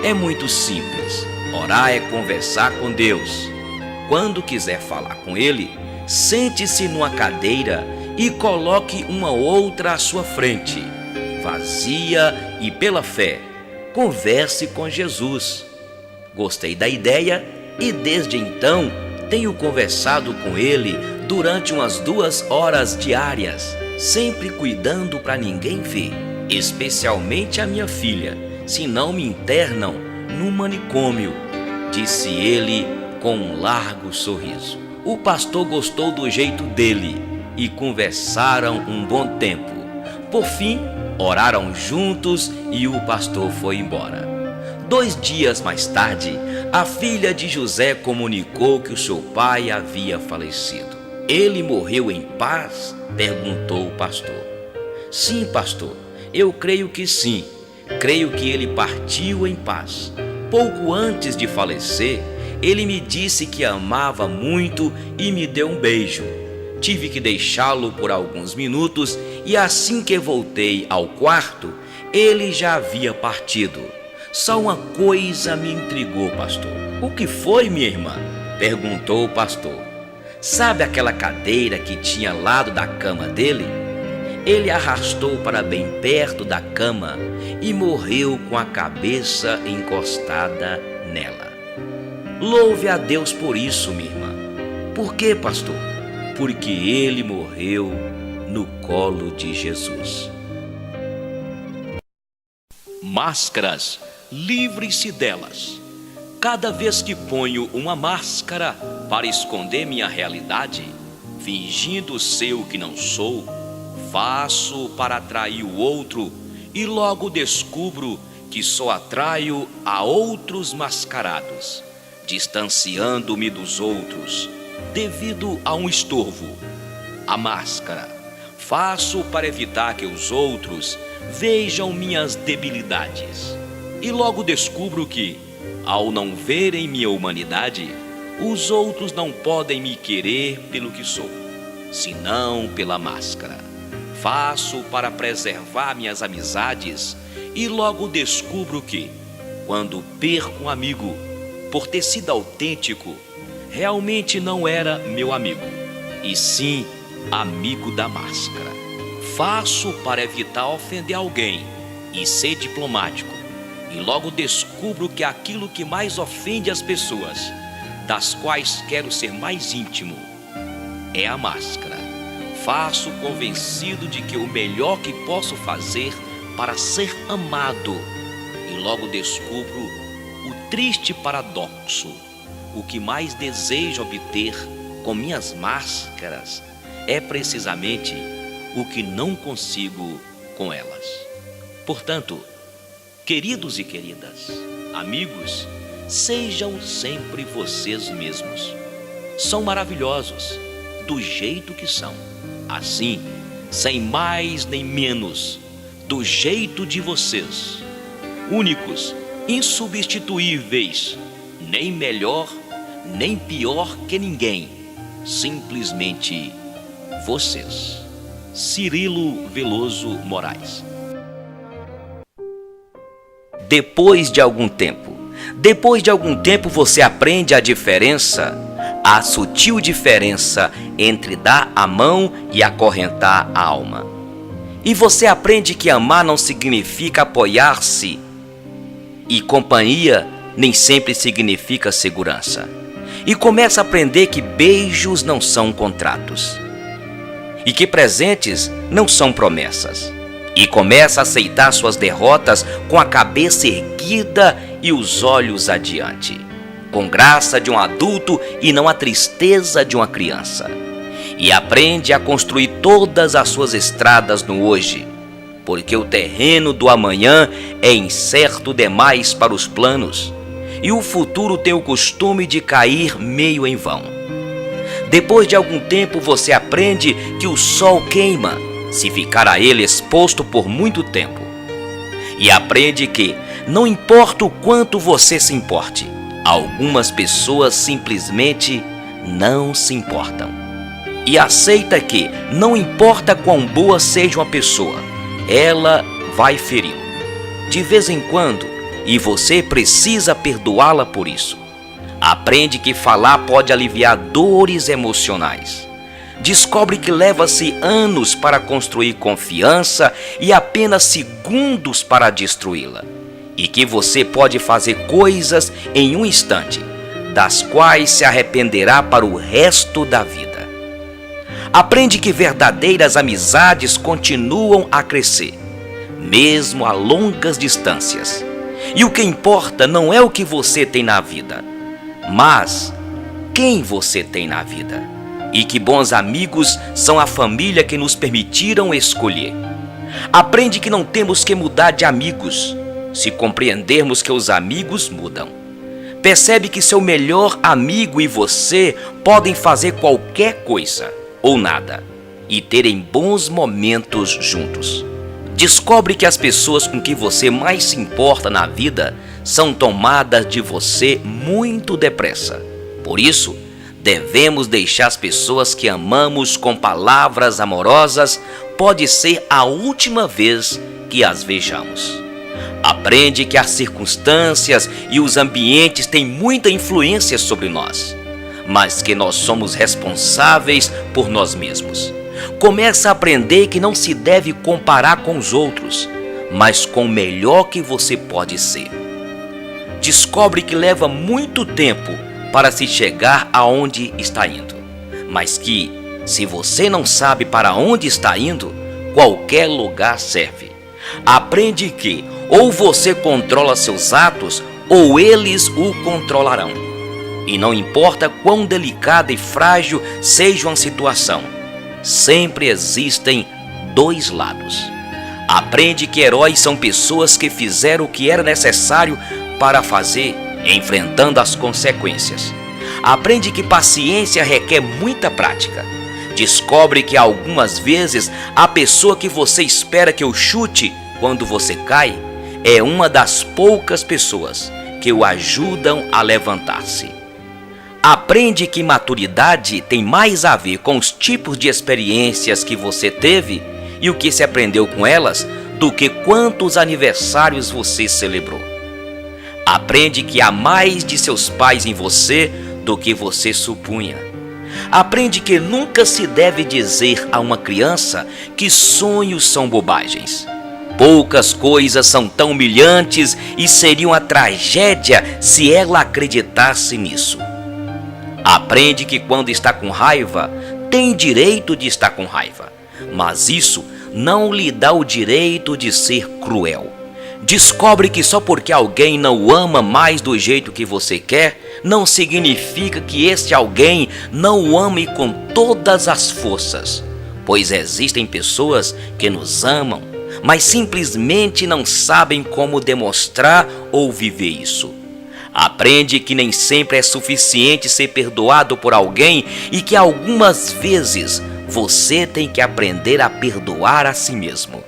é muito simples. Orar é conversar com Deus. Quando quiser falar com Ele, sente-se numa cadeira e coloque uma outra à sua frente, vazia, e pela fé, converse com Jesus. Gostei da ideia e desde então tenho conversado com Ele durante umas 2 horas diárias, sempre cuidando para ninguém ver, especialmente a minha filha, se não me internam no manicômio, disse ele com um largo sorriso. O pastor gostou do jeito dele e conversaram um bom tempo. Por fim, oraram juntos e o pastor foi embora. 2 dias mais tarde, a filha de José comunicou que o seu pai havia falecido. Ele morreu em paz? Perguntou o pastor. Sim, pastor, eu creio que sim. Creio que ele partiu em paz. Pouco antes de falecer, ele me disse que amava muito e me deu um beijo. Tive que deixá-lo por alguns minutos e assim que voltei ao quarto, ele já havia partido. Só uma coisa me intrigou, pastor. O que foi, minha irmã? Perguntou o pastor. Sabe aquela cadeira que tinha ao lado da cama dele? Ele arrastou para bem perto da cama e morreu com a cabeça encostada nela. Louve a Deus por isso, minha irmã. Por quê, pastor? Porque ele morreu no colo de Jesus. Máscaras, livre-se delas. Cada vez que ponho uma máscara para esconder minha realidade, fingindo ser o que não sou, faço para atrair o outro e logo descubro que só atraio a outros mascarados, distanciando-me dos outros devido a um estorvo, a máscara. Faço para evitar que os outros vejam minhas debilidades e logo descubro que, ao não verem minha humanidade, os outros não podem me querer pelo que sou, senão pela máscara. Faço para preservar minhas amizades e logo descubro que, quando perco um amigo, por ter sido autêntico, realmente não era meu amigo, e sim amigo da máscara. Faço para evitar ofender alguém e ser diplomático, e logo descubro que aquilo que mais ofende as pessoas, das quais quero ser mais íntimo, é a máscara. Faço convencido de que o melhor que posso fazer para ser amado, e logo descubro o triste paradoxo. O que mais desejo obter com minhas máscaras é precisamente o que não consigo com elas. Portanto, queridos e queridas, amigos, sejam sempre vocês mesmos. São maravilhosos do jeito que são. Assim, sem mais nem menos, do jeito de vocês. Únicos, insubstituíveis, nem melhor, nem pior que ninguém. Simplesmente vocês. Cirilo Veloso Moraes. Depois de algum tempo você aprende a diferença, a sutil diferença entre dar a mão e acorrentar a alma. E você aprende que amar não significa apoiar-se, e companhia nem sempre significa segurança. E começa a aprender que beijos não são contratos, e que presentes não são promessas. E começa a aceitar suas derrotas com a cabeça erguida e os olhos adiante, com graça de um adulto e não a tristeza de uma criança. E aprende a construir todas as suas estradas no hoje, porque o terreno do amanhã é incerto demais para os planos, e o futuro tem o costume de cair meio em vão. Depois de algum tempo você aprende que o sol queima se ficar a ele exposto por muito tempo. E aprende que, não importa o quanto você se importe, algumas pessoas simplesmente não se importam. E aceita que, não importa quão boa seja uma pessoa, ela vai feri-lo de vez em quando, e você precisa perdoá-la por isso. Aprende que falar pode aliviar dores emocionais. Descobre que leva-se anos para construir confiança e apenas segundos para destruí-la. E que você pode fazer coisas em um instante, das quais se arrependerá para o resto da vida. Aprende que verdadeiras amizades continuam a crescer, mesmo a longas distâncias. E o que importa não é o que você tem na vida, mas quem você tem na vida. E que bons amigos são a família que nos permitiram escolher. Aprende que não temos que mudar de amigos, se compreendermos que os amigos mudam. Percebe que seu melhor amigo e você podem fazer qualquer coisa ou nada e terem bons momentos juntos. Descobre que as pessoas com que você mais se importa na vida são tomadas de você muito depressa. Por isso, devemos deixar as pessoas que amamos com palavras amorosas. Pode ser a última vez que as vejamos. Aprende que as circunstâncias e os ambientes têm muita influência sobre nós, mas que nós somos responsáveis por nós mesmos. Começa a aprender que não se deve comparar com os outros, mas com o melhor que você pode ser. Descobre que leva muito tempo para se chegar aonde está indo, mas que, se você não sabe para onde está indo, qualquer lugar serve. Aprende que ou você controla seus atos ou eles o controlarão. E não importa quão delicada e frágil seja uma situação, sempre existem dois lados. Aprende que heróis são pessoas que fizeram o que era necessário para fazer, enfrentando as consequências. Aprende que paciência requer muita prática. Descobre que algumas vezes a pessoa que você espera que o chute quando você cai é uma das poucas pessoas que o ajudam a levantar-se. Aprende que maturidade tem mais a ver com os tipos de experiências que você teve e o que se aprendeu com elas do que quantos aniversários você celebrou. Aprende que há mais de seus pais em você do que você supunha. Aprende que nunca se deve dizer a uma criança que sonhos são bobagens. Poucas coisas são tão humilhantes e seria uma tragédia se ela acreditasse nisso. Aprende que quando está com raiva, tem direito de estar com raiva, mas isso não lhe dá o direito de ser cruel. Descobre que só porque alguém não o ama mais do jeito que você quer, não significa que este alguém não o ame com todas as forças, pois existem pessoas que nos amam, mas simplesmente não sabem como demonstrar ou viver isso. Aprende que nem sempre é suficiente ser perdoado por alguém e que algumas vezes você tem que aprender a perdoar a si mesmo.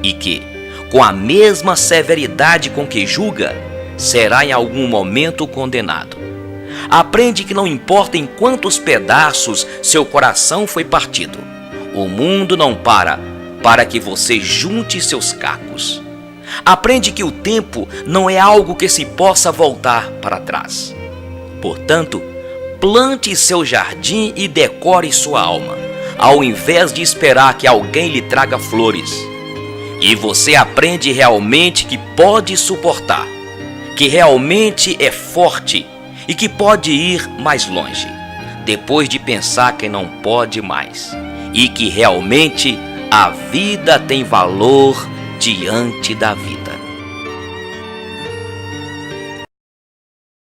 E que, com a mesma severidade com que julga, será em algum momento condenado. Aprende que não importa em quantos pedaços seu coração foi partido, o mundo não para que você junte seus cacos. Aprende que o tempo não é algo que se possa voltar para trás. Portanto, plante seu jardim e decore sua alma, ao invés de esperar que alguém lhe traga flores. E você aprende realmente que pode suportar, que realmente é forte e que pode ir mais longe, depois de pensar que não pode mais, e que realmente a vida tem valor diante da vida.